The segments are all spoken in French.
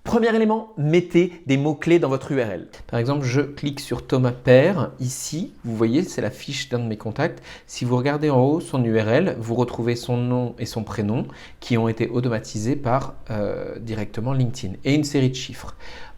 Premier élément, mettez des mots-clés dans votre URL. Par exemple, je clique sur Thomas Père. Ici, vous voyez, c'est la fiche d'un de mes contacts. Si vous regardez en haut son URL, vous retrouvez son nom et son prénom qui ont été automatisés par directement LinkedIn et une série de chiffres.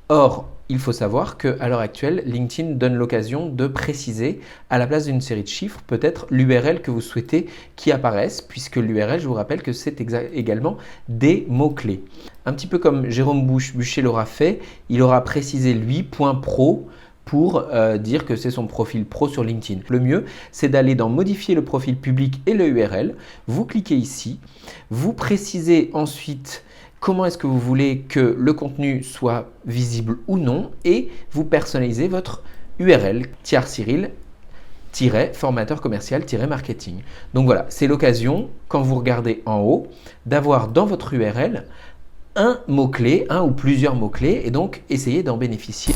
Or, il faut savoir qu'à l'heure actuelle, LinkedIn donne l'occasion de préciser à la place d'une série de chiffres peut-être l'URL que vous souhaitez qui apparaisse, puisque l'URL, je vous rappelle que c'est également des mots-clés. Un petit peu comme Jérôme Boucher l'aura fait, il aura précisé lui .pro pour dire que c'est son profil pro sur LinkedIn. Le mieux, c'est d'aller dans modifier le profil public et le URL. Vous cliquez ici, vous précisez ensuite comment est-ce que vous voulez que le contenu soit visible ou non et vous personnalisez votre URL Cyril-formateur commercial-marketing. Donc voilà, c'est l'occasion, quand vous regardez en haut, d'avoir dans votre URL un mot-clé, un ou plusieurs mots-clés et donc essayez d'en bénéficier.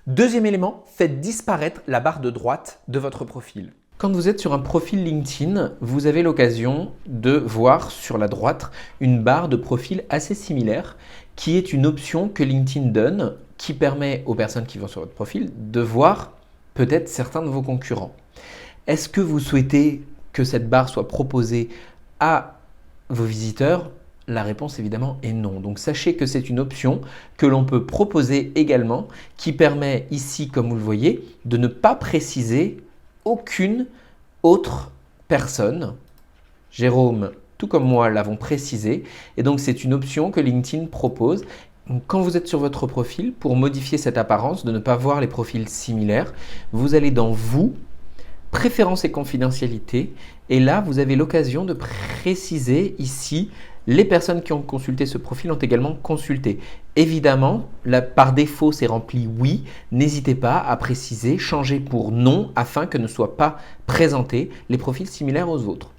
Deuxième élément, faites disparaître la barre de droite de votre profil. Quand vous êtes sur un profil LinkedIn, vous avez l'occasion de voir sur la droite une barre de profil assez similaire qui est une option que LinkedIn donne qui permet aux personnes qui vont sur votre profil de voir peut-être certains de vos concurrents. Est-ce que vous souhaitez que cette barre soit proposée à vos visiteurs ? La réponse évidemment est non. Donc sachez que c'est une option que l'on peut proposer également qui permet ici, comme vous le voyez, de ne pas préciser aucune autre personne. Jérôme, tout comme moi, l'avons précisé. Et donc, c'est une option que LinkedIn propose. Donc, quand vous êtes sur votre profil, pour modifier cette apparence, de ne pas voir les profils similaires, vous allez dans « Vous », Préférences et confidentialité. Et là, vous avez l'occasion de préciser ici les personnes qui ont consulté ce profil ont également consulté. Évidemment, par défaut, c'est rempli oui. N'hésitez pas à préciser, changer pour non afin que ne soient pas présentés les profils similaires aux autres.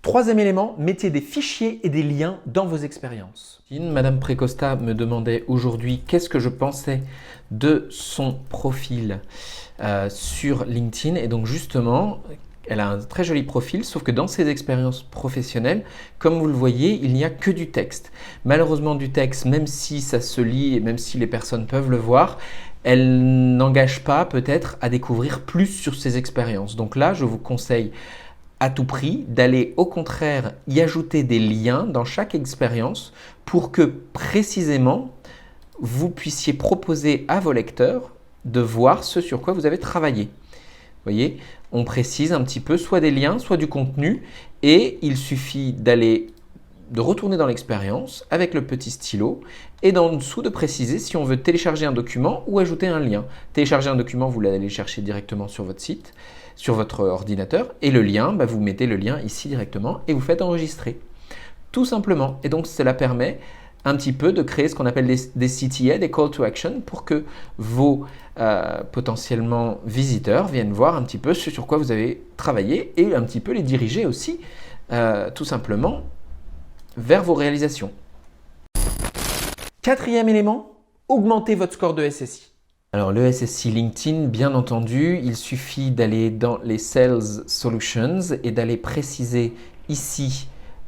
Troisième élément, mettez des fichiers et des liens dans vos expériences. Madame Précosta me demandait aujourd'hui qu'est-ce que je pensais de son profil sur LinkedIn. Et donc justement, elle a un très joli profil, sauf que dans ses expériences professionnelles, comme vous le voyez, il n'y a que du texte. Malheureusement, du texte, même si ça se lit et même si les personnes peuvent le voir, elle n'engage pas peut-être à découvrir plus sur ses expériences. Donc là, je vous conseille à tout prix d'aller au contraire y ajouter des liens dans chaque expérience pour que précisément vous puissiez proposer à vos lecteurs de voir ce sur quoi vous avez travaillé. Vous voyez, on précise un petit peu soit des liens, soit du contenu et il suffit de retourner dans l'expérience avec le petit stylo et d'en dessous de préciser si on veut télécharger un document ou ajouter un lien. Télécharger un document, vous l'allez chercher directement sur votre site, sur votre ordinateur et le lien, vous mettez le lien ici directement et vous faites enregistrer. Tout simplement. Et donc cela permet un petit peu de créer ce qu'on appelle des CTA, des call to action, pour que vos potentiellement visiteurs viennent voir un petit peu ce sur quoi vous avez travaillé et un petit peu les diriger aussi tout simplement vers vos réalisations. Quatrième élément, augmentez votre score de SSI. Alors le SSI LinkedIn, bien entendu, il suffit d'aller dans les Sales Solutions et d'aller préciser ici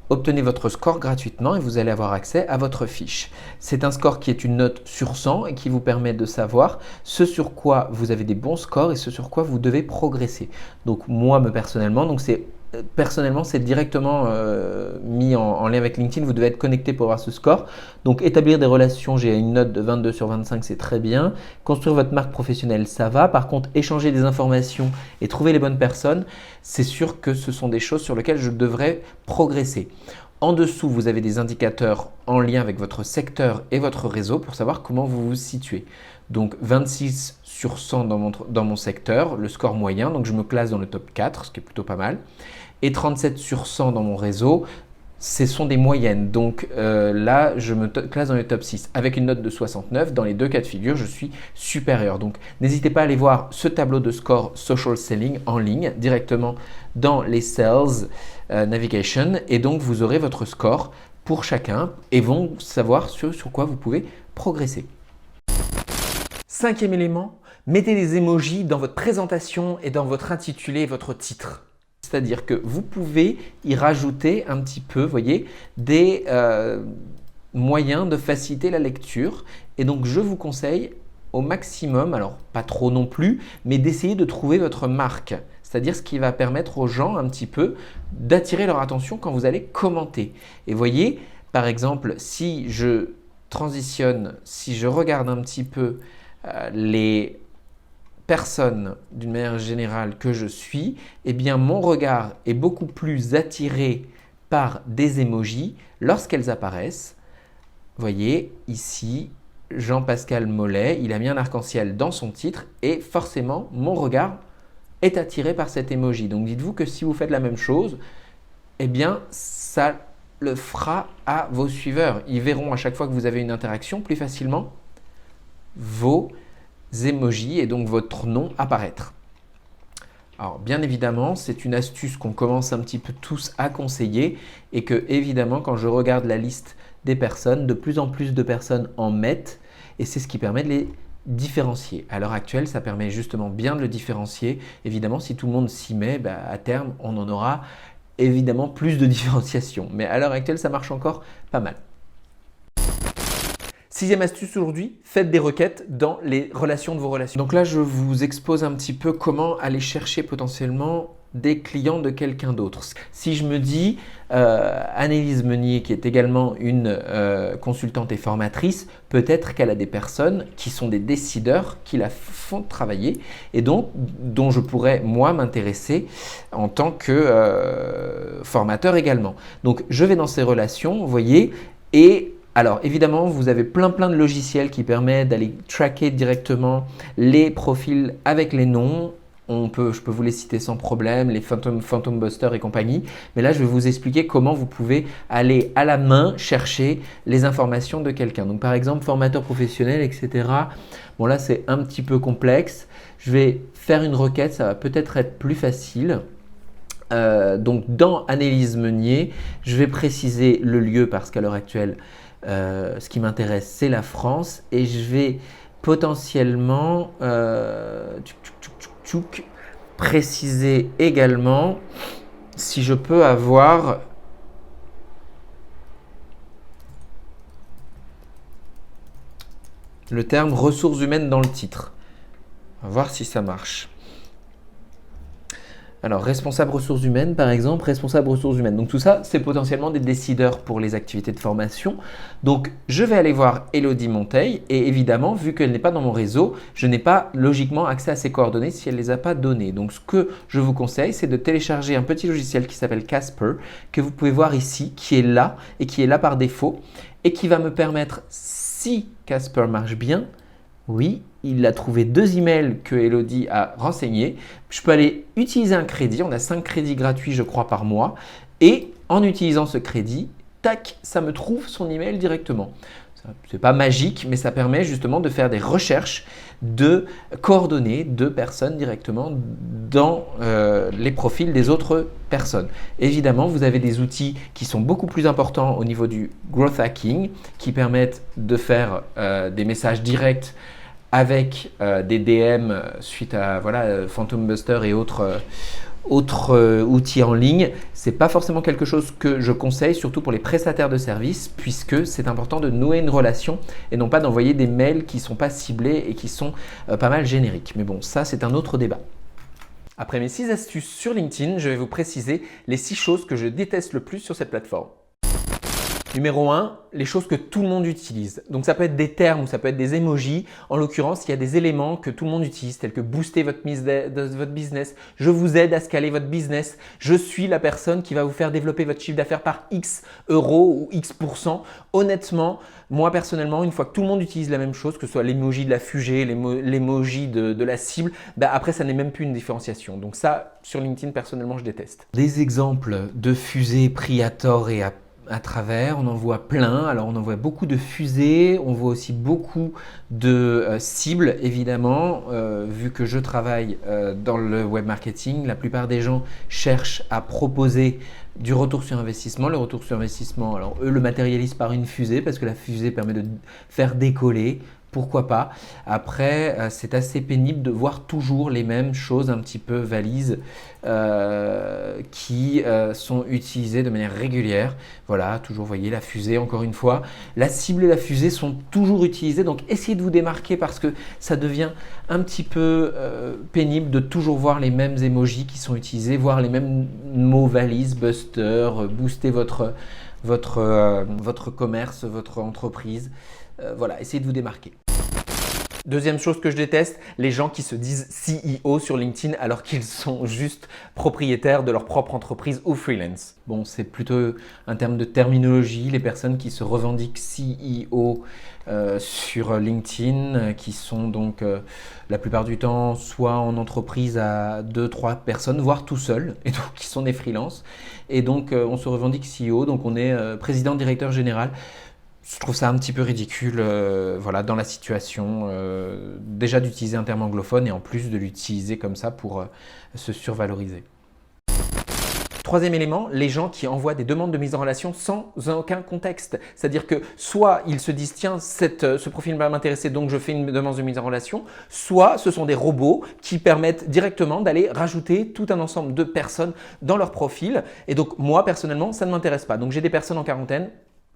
obtenez votre score gratuitement et vous allez avoir accès à votre fiche. C'est un score qui est une note sur 100 et qui vous permet de savoir ce sur quoi vous avez des bons scores et ce sur quoi vous devez progresser. Donc moi personnellement, c'est directement mis en lien avec LinkedIn. Vous devez être connecté pour avoir ce score. Donc établir des relations, j'ai une note de 22 sur 25, c'est très bien. Construire votre marque professionnelle, ça va. Par contre, échanger des informations et trouver les bonnes personnes, c'est sûr que ce sont des choses sur lesquelles je devrais progresser. En dessous, vous avez des indicateurs en lien avec votre secteur et votre réseau pour savoir comment vous vous situez. Donc 26 sur 100 dans mon secteur, le score moyen, donc je me classe dans le top 4, ce qui est plutôt pas mal. Et 37 sur 100 dans mon réseau, ce sont des moyennes. Donc là, je me classe dans le top 6 avec une note de 69. Dans les deux cas de figure, je suis supérieur. Donc n'hésitez pas à aller voir ce tableau de score Social Selling en ligne directement dans les Sales Navigation. Et donc, vous aurez votre score pour chacun et vont savoir sur quoi vous pouvez progresser. Cinquième élément, mettez des emojis dans votre présentation et dans votre intitulé et votre titre. C'est-à-dire que vous pouvez y rajouter un petit peu, voyez, des moyen de faciliter la lecture. Et donc, je vous conseille au maximum, alors pas trop non plus, mais d'essayer de trouver votre marque. C'est-à-dire ce qui va permettre aux gens un petit peu d'attirer leur attention quand vous allez commenter. Et voyez, par exemple, si je transitionne, si je regarde un petit peu les personnes d'une manière générale que je suis, eh bien mon regard est beaucoup plus attiré par des emojis lorsqu'elles apparaissent. Voyez ici, Jean-Pascal Mollet, il a mis un arc-en-ciel dans son titre et forcément mon regard est attiré par cet emoji. Donc dites-vous que si vous faites la même chose, eh bien ça le fera à vos suiveurs. Ils verront à chaque fois que vous avez une interaction plus facilement vos emojis et donc votre nom apparaître. Alors bien évidemment, c'est une astuce qu'on commence un petit peu tous à conseiller et que évidemment quand je regarde la liste des personnes, de plus en plus de personnes en mettent et c'est ce qui permet de les différencier. À l'heure actuelle, ça permet justement bien de le différencier. Évidemment, si tout le monde s'y met, à terme, on en aura évidemment plus de différenciation. Mais à l'heure actuelle, ça marche encore pas mal. Sixième astuce aujourd'hui, faites des requêtes dans les relations de vos relations. Donc là, je vous expose un petit peu comment aller chercher potentiellement des clients de quelqu'un d'autre. Si je me dis, Annelise Meunier, qui est également une consultante et formatrice, peut-être qu'elle a des personnes qui sont des décideurs qui la font travailler et donc dont je pourrais moi m'intéresser en tant que formateur également. Donc je vais dans ces relations, vous voyez, et alors évidemment, vous avez plein de logiciels qui permettent d'aller tracker directement les profils avec les noms. Je peux vous les citer sans problème, les Phantom Buster et compagnie. Mais là, je vais vous expliquer comment vous pouvez aller à la main chercher les informations de quelqu'un. Donc par exemple, formateur professionnel, etc. Bon là, c'est un petit peu complexe. Je vais faire une requête, ça va peut-être être plus facile. Donc dans Annelise Meunier, je vais préciser le lieu parce qu'à l'heure actuelle, ce qui m'intéresse, c'est la France et je vais potentiellement préciser également si je peux avoir le terme ressources humaines dans le titre. On va voir si ça marche. Alors, responsable ressources humaines, par exemple, responsable ressources humaines. Donc, tout ça, c'est potentiellement des décideurs pour les activités de formation. Donc, je vais aller voir Elodie Monteil et évidemment, vu qu'elle n'est pas dans mon réseau, je n'ai pas logiquement accès à ses coordonnées si elle ne les a pas données. Donc, ce que je vous conseille, c'est de télécharger un petit logiciel qui s'appelle Casper, que vous pouvez voir ici, qui est là et qui est là par défaut et qui va me permettre, si Casper marche bien, oui, il a trouvé 2 emails que Elodie a renseignés. Je peux aller utiliser un crédit. On a 5 crédits gratuits, je crois, par mois. Et en utilisant ce crédit, tac, ça me trouve son email directement. Ce n'est pas magique, mais ça permet justement de faire des recherches de coordonnées de personnes directement dans les profils des autres personnes. Évidemment, vous avez des outils qui sont beaucoup plus importants au niveau du growth hacking, qui permettent de faire des messages directs avec des DM suite à Phantom Buster et autres outils en ligne. Ce n'est pas forcément quelque chose que je conseille, surtout pour les prestataires de services, puisque c'est important de nouer une relation et non pas d'envoyer des mails qui ne sont pas ciblés et qui sont pas mal génériques. Mais bon, ça c'est un autre débat. Après mes 6 astuces sur LinkedIn, je vais vous préciser les 6 choses que je déteste le plus sur cette plateforme. Numéro 1, les choses que tout le monde utilise. Donc ça peut être des termes ou ça peut être des emojis. En l'occurrence, il y a des éléments que tout le monde utilise tels que booster votre business, je vous aide à scaler votre business, je suis la personne qui va vous faire développer votre chiffre d'affaires par X euros ou X%. Honnêtement, moi personnellement, une fois que tout le monde utilise la même chose, que ce soit l'emoji de la fusée, l'emoji de la cible, après ça n'est même plus une différenciation. Donc ça, sur LinkedIn, personnellement, je déteste. Des exemples de fusées pris à tort et à travers, on en voit plein. Alors on en voit beaucoup de fusées, on voit aussi beaucoup de cibles évidemment. Vu que je travaille dans le web marketing, la plupart des gens cherchent à proposer du retour sur investissement. Le retour sur investissement, alors eux le matérialisent par une fusée parce que la fusée permet de faire décoller pourquoi pas. Après, c'est assez pénible de voir toujours les mêmes choses un petit peu valises qui sont utilisées de manière régulière. Voilà, toujours, vous voyez, la fusée, encore une fois. La cible et la fusée sont toujours utilisées, donc essayez de vous démarquer parce que ça devient un petit peu pénible de toujours voir les mêmes emojis qui sont utilisés, voir les mêmes mots valises, buster, booster votre commerce, votre entreprise. Voilà, essayez de vous démarquer. Deuxième chose que je déteste, les gens qui se disent CEO sur LinkedIn alors qu'ils sont juste propriétaires de leur propre entreprise ou freelance. Bon, c'est plutôt un terme de terminologie, les personnes qui se revendiquent CEO sur LinkedIn, qui sont donc la plupart du temps soit en entreprise à 2-3 personnes, voire tout seul, et donc qui sont des freelances. Et donc on se revendique CEO, donc on est président, directeur général. Je trouve ça un petit peu ridicule voilà, dans la situation, déjà d'utiliser un terme anglophone et en plus de l'utiliser comme ça pour se survaloriser. Troisième élément, les gens qui envoient des demandes de mise en relation sans aucun contexte. C'est-à-dire que soit ils se disent « tiens, ce profil va m'intéresser donc je fais une demande de mise en relation », soit ce sont des robots qui permettent directement d'aller rajouter tout un ensemble de personnes dans leur profil. Et donc moi personnellement, ça ne m'intéresse pas. Donc j'ai des personnes en quarantaine,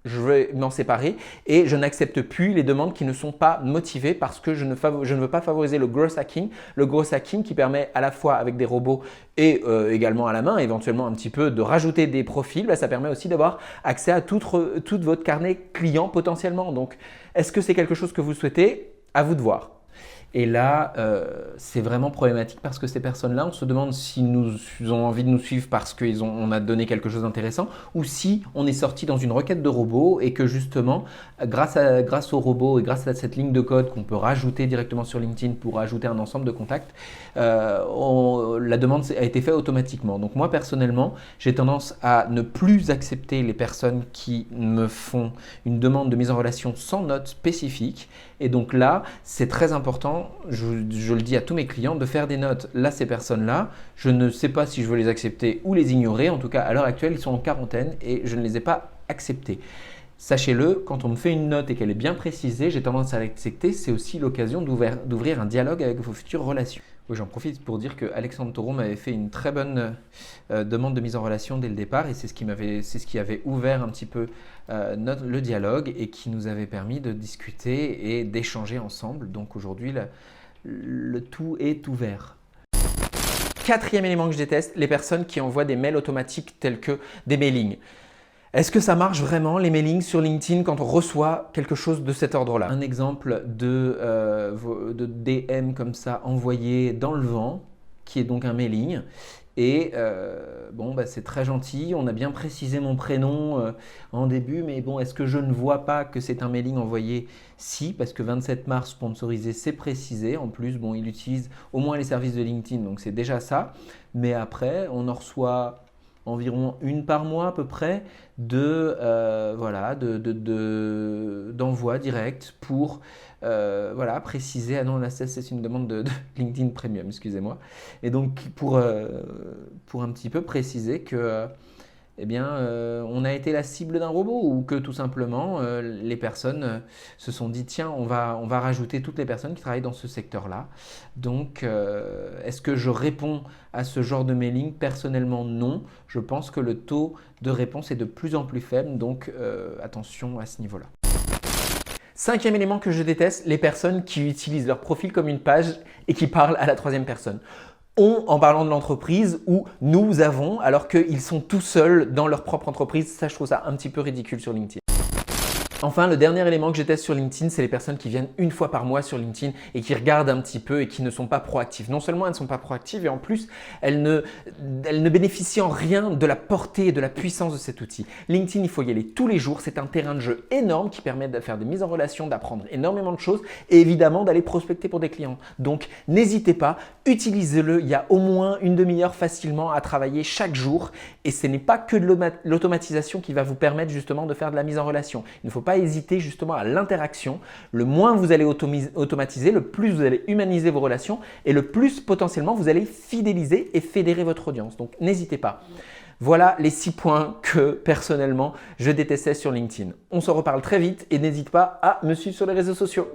je vais m'en séparer et je n'accepte plus les demandes qui ne sont pas motivées parce que je ne veux pas favoriser le growth hacking. Le growth hacking qui permet à la fois avec des robots et également à la main, éventuellement un petit peu de rajouter des profils, ça permet aussi d'avoir accès à tout votre carnet client potentiellement. Donc, est-ce que c'est quelque chose que vous souhaitez? À vous de voir. Et là, c'est vraiment problématique parce que ces personnes-là, on se demande si nous ont envie de nous suivre parce qu'on a donné quelque chose d'intéressant ou si on est sorti dans une requête de robot et que justement, grâce au robot et grâce à cette ligne de code qu'on peut rajouter directement sur LinkedIn pour ajouter un ensemble de contacts, la demande a été faite automatiquement. Donc moi, personnellement, j'ai tendance à ne plus accepter les personnes qui me font une demande de mise en relation sans note spécifique. Et donc là, c'est très important, je le dis à tous mes clients, de faire des notes. Là, ces personnes-là, je ne sais pas si je veux les accepter ou les ignorer. En tout cas, à l'heure actuelle, ils sont en quarantaine et je ne les ai pas acceptés. Sachez-le, quand on me fait une note et qu'elle est bien précisée, j'ai tendance à l'accepter. C'est aussi l'occasion d'ouvrir un dialogue avec vos futures relations. Oui, j'en profite pour dire que Alexandre Taureau m'avait fait une très bonne demande de mise en relation dès le départ et c'est ce qui avait ouvert un petit peu le dialogue et qui nous avait permis de discuter et d'échanger ensemble. Donc aujourd'hui, le tout est ouvert. Quatrième élément que je déteste, les personnes qui envoient des mails automatiques tels que des mailings. Est-ce que ça marche vraiment les mailings sur LinkedIn quand on reçoit quelque chose de cet ordre-là? Un exemple de DM comme ça envoyé dans le vent, qui est donc un mailing. Et c'est très gentil, on a bien précisé mon prénom en début, mais bon, est-ce que je ne vois pas que c'est un mailing envoyé? Si, parce que 27 mars sponsorisé, c'est précisé. En plus, bon, il utilise au moins les services de LinkedIn, donc c'est déjà ça. Mais après, on en reçoit environ une par mois à peu près d'envoi direct pour préciser. Ah non, là c'est une demande de LinkedIn Premium, excusez-moi. Et donc pour un petit peu préciser que on a été la cible d'un robot ou que tout simplement les personnes se sont dit tiens, on va rajouter toutes les personnes qui travaillent dans ce secteur-là. Donc, est-ce que je réponds à ce genre de mailing? Personnellement, non. Je pense que le taux de réponse est de plus en plus faible, donc attention à ce niveau-là. Cinquième élément que je déteste, les personnes qui utilisent leur profil comme une page et qui parlent à la troisième personne. En parlant de l'entreprise ou nous avons alors qu'ils sont tout seuls dans leur propre entreprise. Ça, je trouve ça un petit peu ridicule sur LinkedIn. Enfin, le dernier élément que je teste sur LinkedIn, c'est les personnes qui viennent une fois par mois sur LinkedIn et qui regardent un petit peu et qui ne sont pas proactives. Non seulement elles ne sont pas proactives et en plus, elles ne bénéficient en rien de la portée et de la puissance de cet outil. LinkedIn, il faut y aller tous les jours. C'est un terrain de jeu énorme qui permet de faire des mises en relation, d'apprendre énormément de choses et évidemment d'aller prospecter pour des clients. Donc, n'hésitez pas, utilisez-le. Il y a au moins une demi-heure facilement à travailler chaque jour et ce n'est pas que de l'automatisation qui va vous permettre justement de faire de la mise en relation. Il ne faut pas hésiter justement à l'interaction. Le moins vous allez automatiser, le plus vous allez humaniser vos relations et le plus potentiellement vous allez fidéliser et fédérer votre audience. Donc n'hésitez pas. Voilà les 6 points que personnellement je détestais sur LinkedIn. On se reparle très vite et n'hésite pas à me suivre sur les réseaux sociaux.